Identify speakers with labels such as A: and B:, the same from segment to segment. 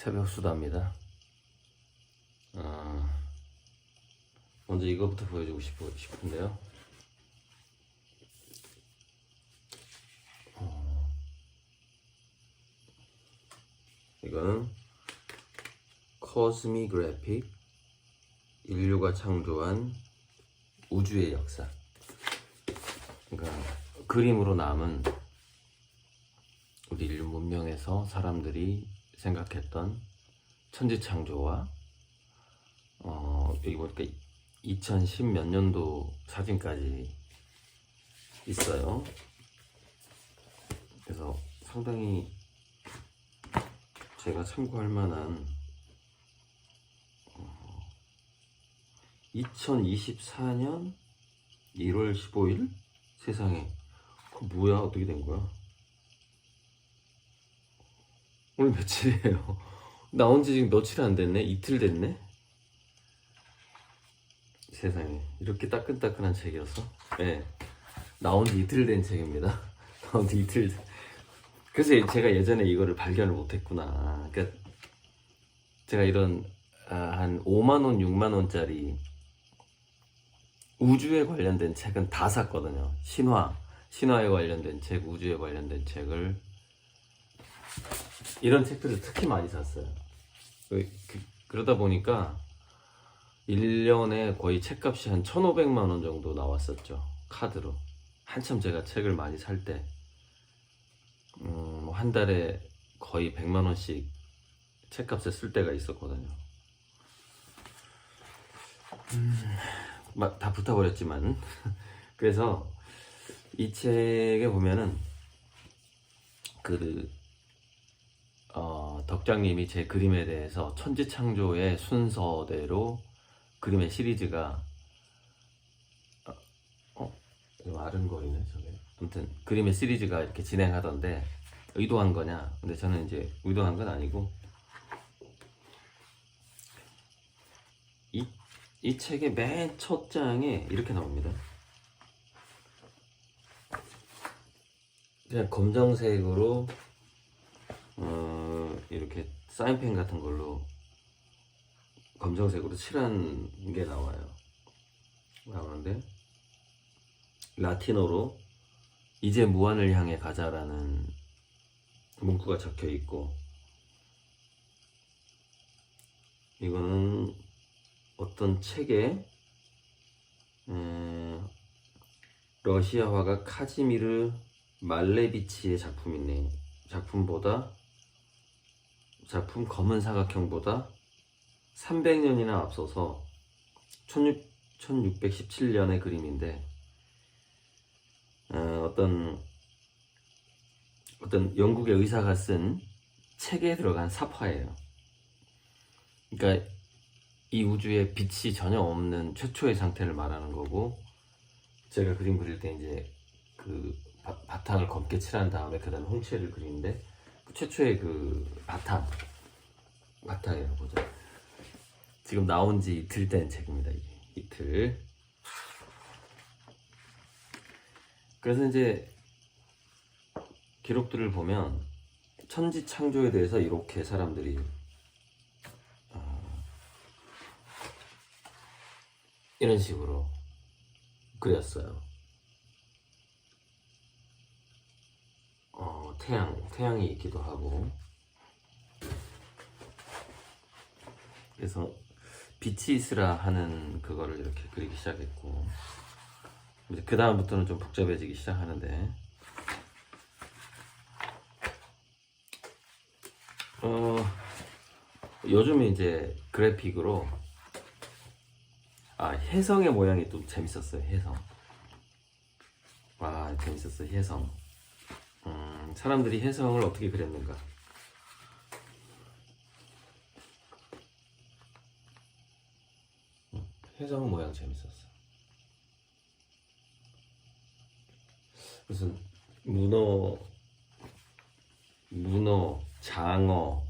A: 새벽 수다입니다. 먼저 이거부터 보여주고 싶은데요. 이거는 코스미그래픽, 인류가 창조한 우주의 역사. 그러니까 그림으로 남은 우리 인류 문명에서 사람들이 생각했던 천지창조와 여기 보니까 2010 몇 년도 사진까지 있어요. 그래서 상당히 제가 참고할 만한 2024년 1월 15일? 세상에, 뭐야, 어떻게 된 거야? 오늘 며칠이에요? 나온 지 지금 며칠 안 됐네? 이틀 됐네? 세상에, 이렇게 따끈따끈한 책이어서? 네, 나온 지 이틀 된 책입니다. 나온 지 이틀. 그래서 제가 예전에 이거를 발견을 못했구나. 그러니까 제가 이런 한 5만원, 6만원짜리 우주에 관련된 책은 다 샀거든요. 신화에 관련된 책, 우주에 관련된 책을, 이런 책들을 특히 많이 샀어요. 그러다 보니까 1년에 거의 책값이 한 1,500만 원 정도 나왔었죠. 카드로. 한참 제가 책을 많이 살 때 한 달에 거의 100만 원씩 책값에 쓸 때가 있었거든요. 다 붙어버렸지만 그래서 이 책에 보면은 덕장님이 제 그림에 대해서 천지창조의 순서대로 그림의 시리즈가 아른거리네 저게. 아무튼 그림의 시리즈가 이렇게 진행하던데, 의도한 거냐? 근데 저는 이제 의도한 건 아니고, 이 책의 맨 첫 장에 이렇게 나옵니다. 그냥 검정색으로 이렇게 사인펜 같은 걸로 검정색으로 칠한 게 나오는데, 라틴어로 이제 무한을 향해 가자라는 문구가 적혀 있고, 이거는 어떤 책에 러시아 화가 카지미르 말레비치의 작품이네. 작품 검은 사각형보다 300년이나 앞서서 1617년의 그림인데, 어떤 영국의 의사가 쓴 책에 들어간 삽화예요. 그러니까 이 우주에 빛이 전혀 없는 최초의 상태를 말하는 거고, 제가 그림 그릴 때 이제 그 바탕을 검게 칠한 다음에 그 다음에 홍채를 그리는데, 그 최초의 그 바탕이라고 보죠. 지금 나온 지 이틀 된 책입니다. 이게 이틀. 그래서 이제 기록들을 보면 천지 창조에 대해서 이렇게 사람들이 이런 식으로 그렸어요. 태양이 있기도 하고, 그래서 빛이 있으라 하는 그거를 이렇게 그리기 시작했고, 이제 그 다음부터는 좀 복잡해지기 시작하는데, 요즘에 이제 그래픽으로 혜성의 모양이 또 재밌었어요. 혜성. 재밌었어요. 혜성. 사람들이 혜성을 어떻게 그렸는가. 혜성 모양 재밌었어. 무슨 문어, 장어,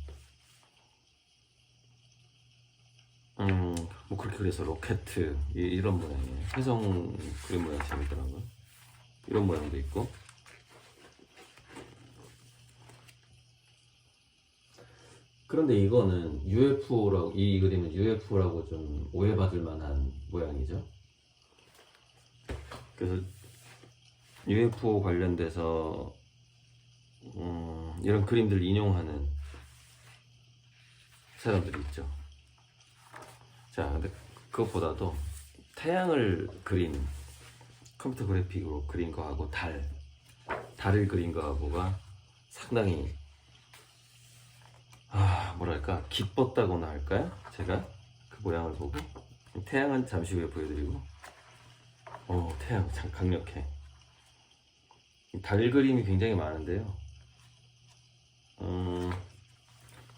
A: 뭐 그렇게 그래서 로켓 이런 모양이에요. 혜성 그림 모양 재밌더라고요. 이런 모양도 있고, 그런데 이거는 UFO라고, 이 그림은 UFO라고 좀 오해받을 만한 모양이죠. 그래서 UFO 관련돼서 이런 그림들 인용하는 사람들이 있죠. 자, 근데 그것보다도 태양을 그린, 컴퓨터 그래픽으로 그린 거하고 달을 그린 거하고가 상당히 뭐랄까 기뻤다고나 할까요? 제가 그 모양을 보고. 태양은 잠시 후에 보여드리고, 태양 참 강력해. 달 그림이 굉장히 많은데요.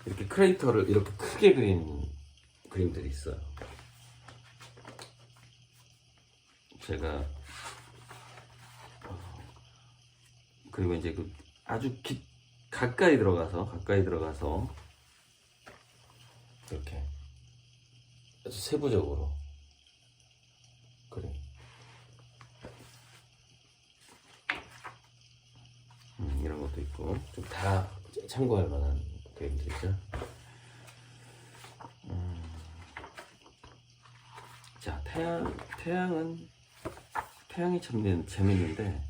A: 이렇게 크레이터를 이렇게 크게 그린 그림들이 있어요. 제가 그리고 이제 그 아주 가까이 들어가서 이렇게 아주 세부적으로 그림. 이런 것도 있고 좀 다 참고할 만한 그림들이죠. 자, 태양이 참 재밌는데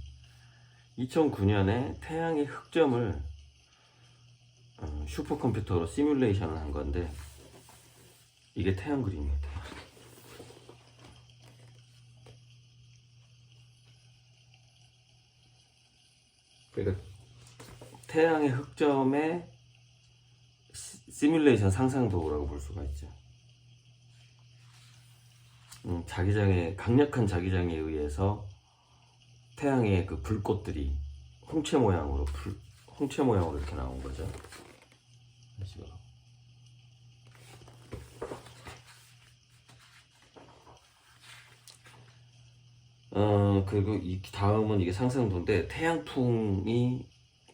A: 2009년에 태양의 흑점을 슈퍼컴퓨터로 시뮬레이션을 한 건데 이게 태양 그림이에요. 그러니까 태양의 흑점의 시뮬레이션 상상도라고 볼 수가 있죠. 강력한 자기장에 의해서 태양의 그 불꽃들이 홍채 모양으로 이렇게 나온 거죠. 이런 식으로. 그리고 이 다음은 이게 상상도인데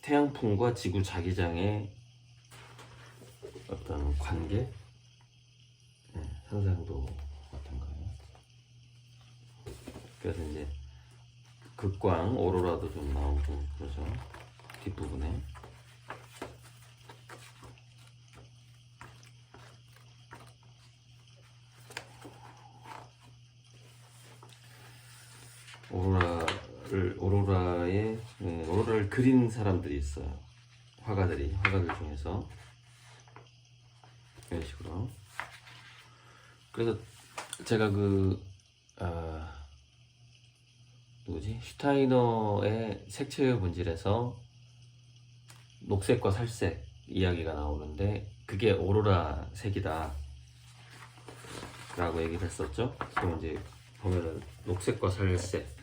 A: 태양풍과 지구 자기장의 어떤 관계, 상상도 같은 거예요. 그래서 이제 극광, 오로라도 좀 나오고 그러죠. 뒷부분에. 오로라를 그린 사람들이 있어요. 화가들 중에서 이런 식으로. 그래서 제가 슈타이너의 색채의 본질에서 녹색과 살색 이야기가 나오는데 그게 오로라 색이다 라고 얘기를 했었죠. 그럼 이제 보면은 녹색과 살색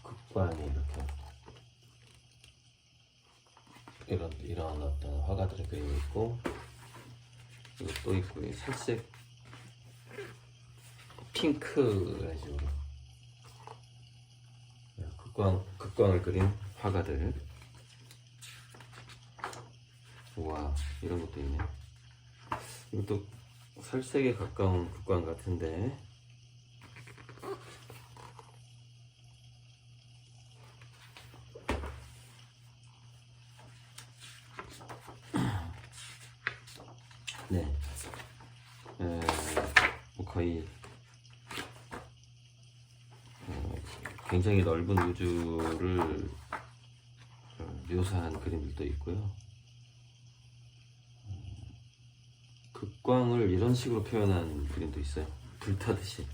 A: 극광이 이렇게 이런 어떤 화가들의 그림이 있고, 이거 또 있고, 살색 핑크 이런 식으로 극광을 그린 화가들. 와, 이런 것도 있네. 이것도 살색에 가까운 극광 같은데. 네, 거의 굉장히 넓은 우주를 묘사한 그림들도 있고요. 극광을 이런 식으로 표현한 그림도 있어요. 불타듯이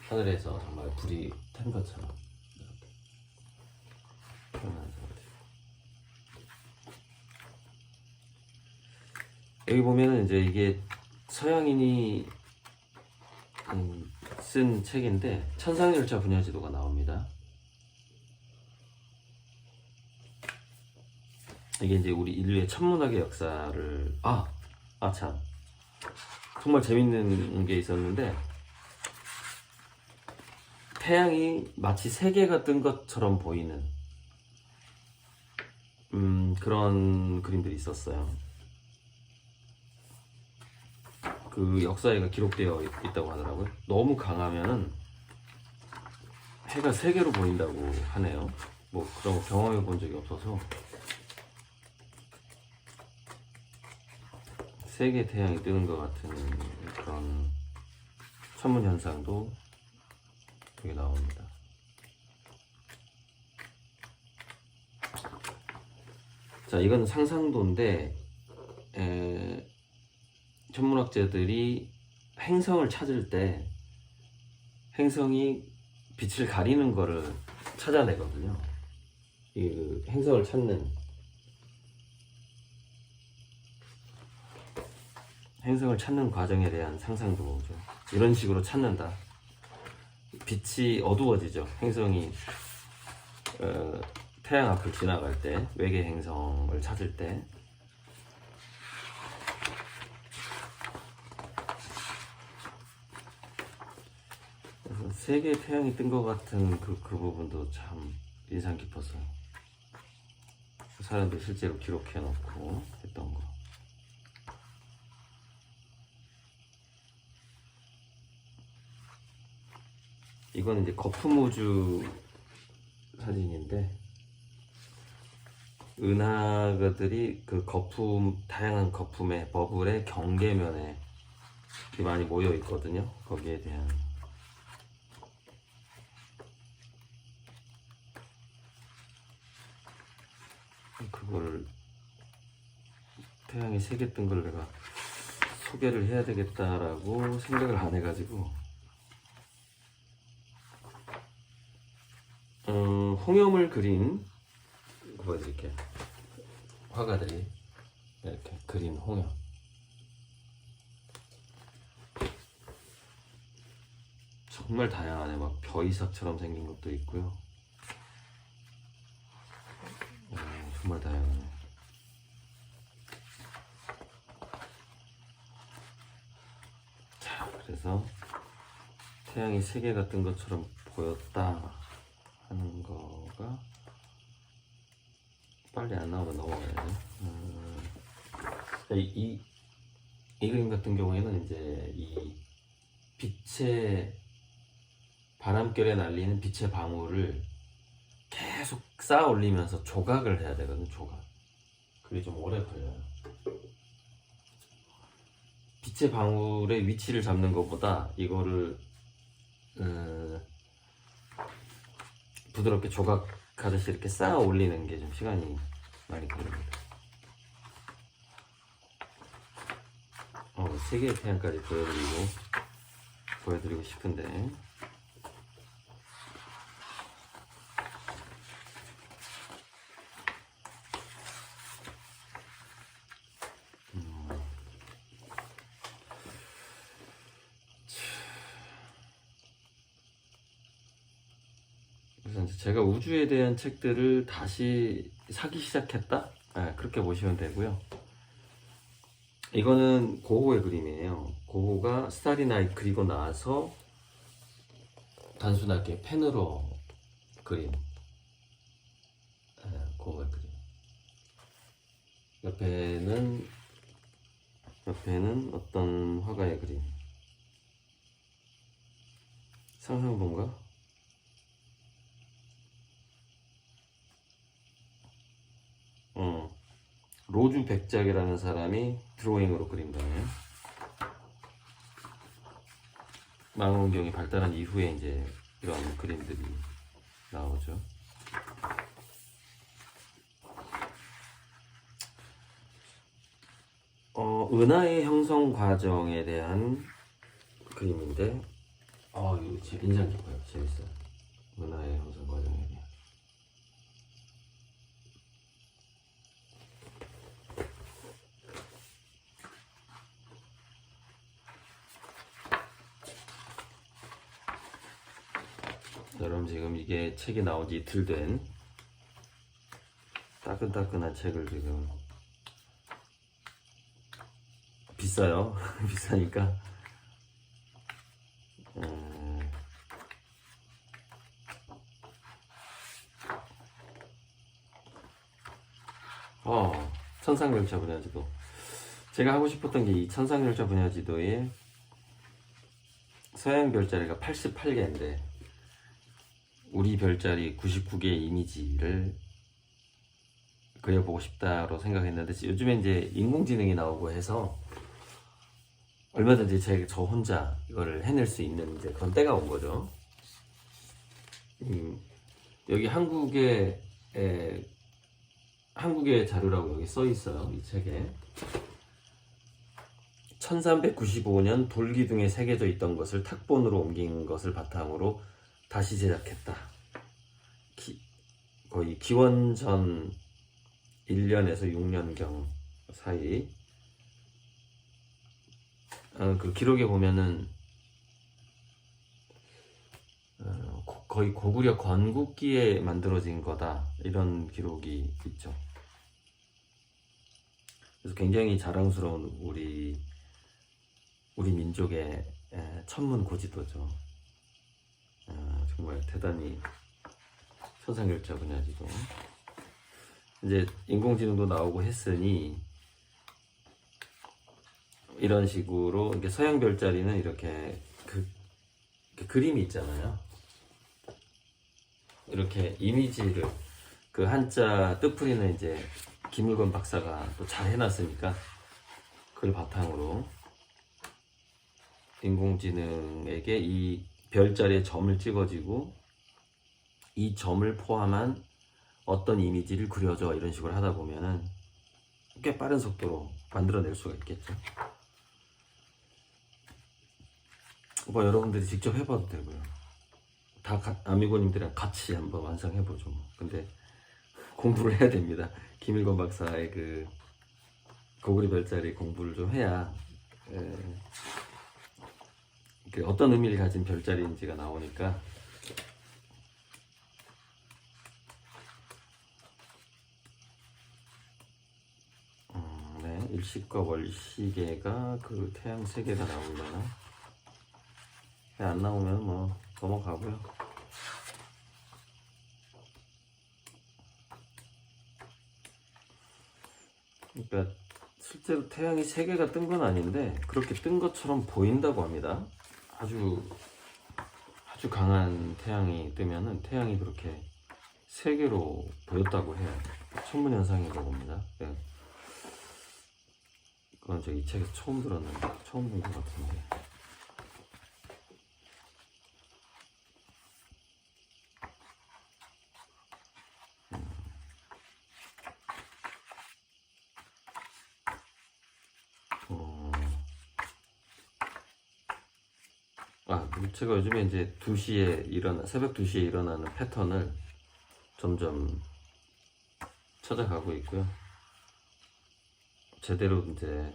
A: 하늘에서 정말 불이 탄 것처럼 이렇게 표현하는 사람들. 여기 보면은 이제 이게 서양인이 쓴 책인데 천상열차 분야지도가 나옵니다. 이게 이제 우리 인류의 천문학의 역사를 참 정말 재밌는 게 있었는데, 태양이 마치 세 개가 뜬 것처럼 보이는 그런 그림들이 있었어요. 그 역사에가 기록되어 있다고 하더라고요. 너무 강하면은 해가 세 개로 보인다고 하네요. 뭐 그런 거 경험해 본 적이 없어서. 세 개 태양이 뜨는 것 같은 그런 천문 현상도 여기 나옵니다. 자, 이건 상상도인데 천문학자들이 행성을 찾을 때 행성이 빛을 가리는 거를 찾아내거든요. 이 행성을 찾는 과정에 대한 상상도죠. 이런 식으로 찾는다. 빛이 어두워지죠. 행성이 태양 앞을 지나갈 때, 외계 행성을 찾을 때. 그래서 세 개의 태양이 뜬 것 같은 그 부분도 참 인상 깊었어요. 그 사람들 실제로 기록해 놓고 했던 거. 이건 이제 거품우주 사진인데, 은하들이 그 다양한 거품의 버블의 경계면에 이렇게 많이 모여 있거든요. 거기에 대한 그거를 태양이 세 개 뜬 걸 내가 소개를 해야 되겠다라고 생각을 안 해가지고 홍염을 그린 이렇게 화가들이 이렇게 그린 홍염, 정말 다양하네. 막 벼이삭처럼 생긴 것도 있고요. 정말 다양하네. 자, 그래서 태양이 세 개 같은 것처럼 보였다 하는 거가 빨리 안 나오면 넘어가야지. 이 그림 같은 경우에는 이제 이 빛의 바람결에 날리는 빛의 방울을 계속 쌓아 올리면서 조각을 해야 되거든. 조각. 그게 좀 오래 걸려요. 빛의 방울의 위치를 잡는 것보다 이거를 부드럽게 조각하듯이 이렇게 쌓아 올리는 게 좀 시간이 많이 걸립니다. 세 개의 태양까지 보여드리고 싶은데, 그래서 이제 제가 우주에 대한 책들을 다시 사기 시작했다? 그렇게 보시면 되고요. 이거는 고호의 그림이에요. 고호가 스타리 나이트 그리고 나서 단순하게 펜으로 그린 고호의 그림. 옆에는 어떤 화가의 그림. 상상본가? 로주 백작이라는 사람이 드로잉으로 그린 거예요. 망원경이 발달한 이후에 이제 이런 그림들이 나오죠. 은하의 형성 과정에 대한 그림인데, 이거 인상 깊어요. 재밌어요. 은하의 형성 과정에 대한. 여러분, 지금 이게 책이 나온 지 이틀 된 따끈따끈한 책을 지금, 비싸요. 비싸니까 천상열차 분야지도. 제가 하고 싶었던 게 이 천상열차 분야지도에 서양 별자리가 88개인데 우리 별자리 99개의 이미지를 그려보고 싶다로 생각했는데, 요즘에 이제 인공지능이 나오고 해서 얼마든지 저 혼자 이거를 해낼 수 있는 이제 그런 때가 온 거죠. 여기 한국의 자료라고 여기 써 있어요. 이 책에 1395년 돌기둥에 새겨져 있던 것을 탁본으로 옮긴 것을 바탕으로 다시 제작했다. 거의 기원전 1년에서 6년경 사이. 그 기록에 보면은 거의 고구려 건국기에 만들어진 거다, 이런 기록이 있죠. 그래서 굉장히 자랑스러운 우리 민족의 천문고지도죠. 정말 대단히 천상열차 분야지도. 이제 인공지능도 나오고 했으니 이런 식으로 이렇게 서양 별자리는 이렇게 그림이 있잖아요. 이렇게 이미지를 그 한자 뜻풀이는 이제 김을건 박사가 또 잘 해놨으니까 그걸 바탕으로 인공지능에게 이 별자리에 점을 찍어지고 이 점을 포함한 어떤 이미지를 그려줘, 이런 식으로 하다 보면은 꽤 빠른 속도로 만들어낼 수가 있겠죠. 뭐 여러분들이 직접 해봐도 되고요. 다 아미고님들이랑 같이 한번 완성해보죠. 근데 공부를 해야 됩니다. 김일건 박사의 그 고구려 별자리 공부를 좀 해야 그 어떤 의미를 가진 별자리인지가 나오니까. 네, 일식과 월시계가 그 태양 세계가 나오려나? 안 나오면 뭐 넘어가고요. 그러니까 실제로 태양이 3개가 뜬 건 아닌데 그렇게 뜬 것처럼 보인다고 합니다. 아주 강한 태양이 뜨면은 태양이 그렇게 3개로 보였다고 해요. 천문현상이라고 봅니다. 네. 그건 저 이 책에서 처음 들었는데, 처음 본 것 같은데. 제가 요즘에 이제 새벽 2시에 일어나는 패턴을 점점 찾아가고 있고요. 제대로 이제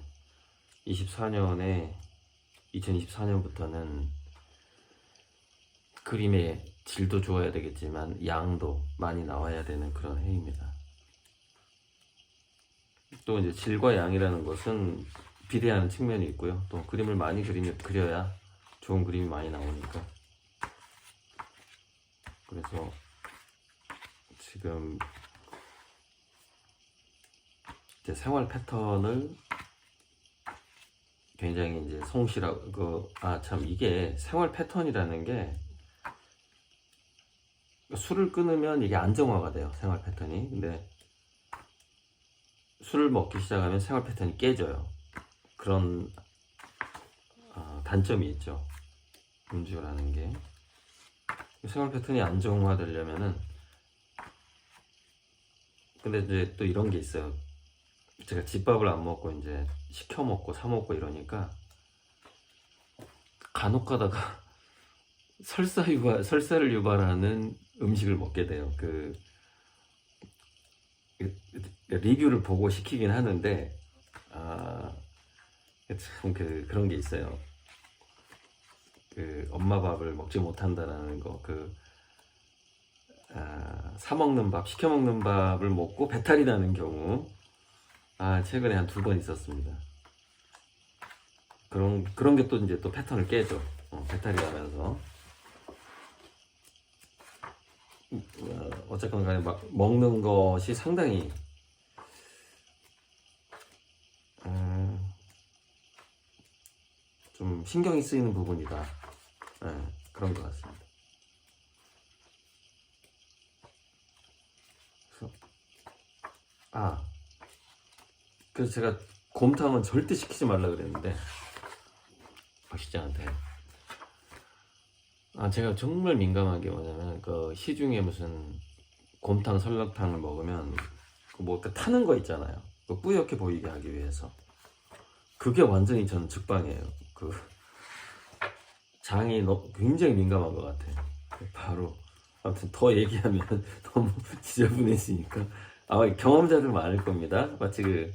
A: 2024년부터는 그림의 질도 좋아야 되겠지만 양도 많이 나와야 되는 그런 해입니다. 또 이제 질과 양이라는 것은 비례하는 측면이 있고요. 또 그림을 많이 그려야 좋은 그림이 많이 나오니까. 그래서 지금 이제 생활 패턴을 굉장히 이제 성실하고, 참 이게 생활 패턴이라는 게 술을 끊으면 이게 안정화가 돼요, 생활 패턴이. 근데 술을 먹기 시작하면 생활 패턴이 깨져요. 그런 단점이 있죠, 음주라는 게. 생활 패턴이 안정화되려면은, 근데 이제 또 이런 게 있어요. 제가 집밥을 안 먹고 이제 시켜 먹고 사 먹고 이러니까 간혹 가다가 설사를 유발하는 음식을 먹게 돼요. 리뷰를 보고 시키긴 하는데 참 그런 게 있어요. 엄마 밥을 먹지 못한다라는 거, 사 먹는 밥, 시켜 먹는 밥을 먹고 배탈이 나는 경우, 최근에 한 2번 있었습니다. 그런 게 또 이제 또 패턴을 깨죠. 배탈이 나면서. 어쨌건 간에 먹는 것이 상당히 좀 신경이 쓰이는 부분이다. 그런 것 같습니다. 그래서 제가 곰탕은 절대 시키지 말라 그랬는데 박시장한테. 제가 정말 민감한 게 뭐냐면 그 시중에 무슨 곰탕, 설렁탕을 먹으면 뭐 타는 거 있잖아요. 그 뿌옇게 보이게 하기 위해서. 그게 완전히 저는 직방이에요. 그 장이 굉장히 민감한 것 같아요. 바로 아무튼 더 얘기하면 너무 지저분해지니까 경험자들 많을 겁니다. 마치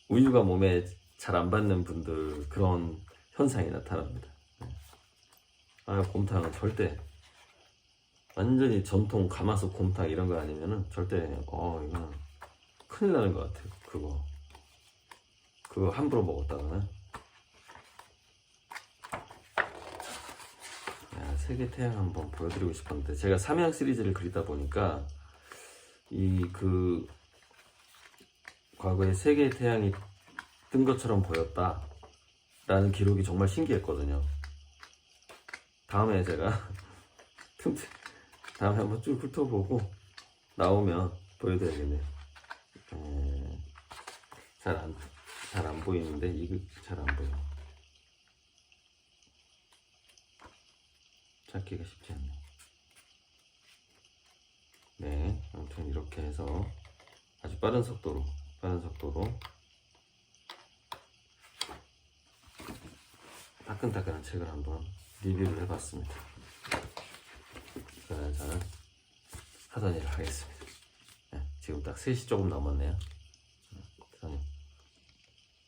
A: 우유가 몸에 잘 안 받는 분들 그런 현상이 나타납니다. 곰탕은 절대 완전히 전통 가마솥 곰탕 이런 거 아니면은 절대 이거는 큰일 나는 것 같아요. 그거 함부로 먹었다가는. 세계 태양 한번 보여드리고 싶었는데 제가 삼양 시리즈를 그리다 보니까 과거에 세계 태양이 뜬 것처럼 보였다 라는 기록이 정말 신기했거든요. 다음에 제가 다음에 한번 쭉 훑어보고 나오면 보여드려야겠네요. 잘 안 보이는데 이거 잘 안 보여. 찾기가 쉽지 않네. 네, 아무튼 이렇게 해서 아주 빠른 속도로 따끈따끈한 책을 한번 리뷰를 해봤습니다. 저는 하던 일을 하겠습니다. 지금 딱 3시 조금 넘었네요.